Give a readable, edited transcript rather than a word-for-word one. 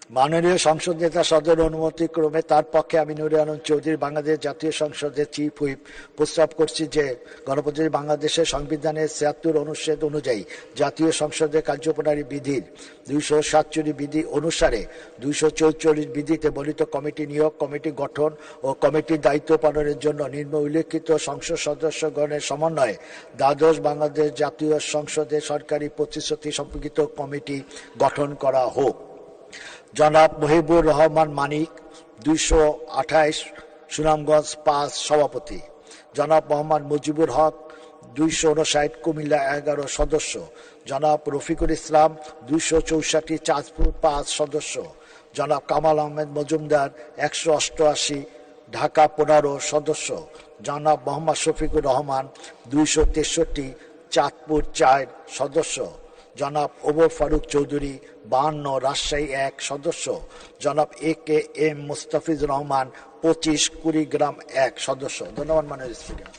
মাননীয় সংসদ নেতা সদর অনুমতি ক্রমে তার পক্ষে আমি নুরে আলম চৌধুরী বাংলাদেশ জাতীয় সংসদের চিফ হুইপ প্রস্তাব করছি যে গণপ্রজাতন্ত্রী বাংলাদেশের সংবিধানের ৭৬ অনুচ্ছেদ অনুযায়ী জাতীয় সংসদের কার্যপ্রণালী বিধির ২৪৭ বিধি অনুসারে ২৪৪ বিধিতে বর্ণিত কমিটি নিয়োগ, কমিটি গঠন ও কমিটির দায়িত্ব পালনের জন্য নিম্ন উল্লেখিত সংসদ সদস্যগণের সমন্বয়ে দ্বাদশ বাংলাদেশ জাতীয় সংসদের সরকারি প্রতিশ্রুতি সম্পর্কিত কমিটি গঠন করা হোক। জনাব মহিবুর রহমান মানিক ২২৮ সুনামগঞ্জ ৫ সভাপতি। জনাব মোহাম্মদ মুজিবুর হক ২৫৯ কুমিল্লা ১১ সদস্য। জনাব রফিকুল ইসলাম ২৬৪ চাঁদপুর ৫ সদস্য। জনাব কামাল আহমেদ মজুমদার ১৮৮ ঢাকা ১৫ সদস্য। জনাব মোহাম্মদ শফিকুর রহমান ২৬৩ চাঁদপুর ৪ সদস্য। জনাব ওমর ফারুক চৌধুরী ৫২ রাজশাহী ১ সদস্য। জনাব AKM মুস্তাফিজুর রহমান ২৫ কুড়িগ্রাম ১ সদস্য। ধন্যবাদ মাননীয় স্পিকার।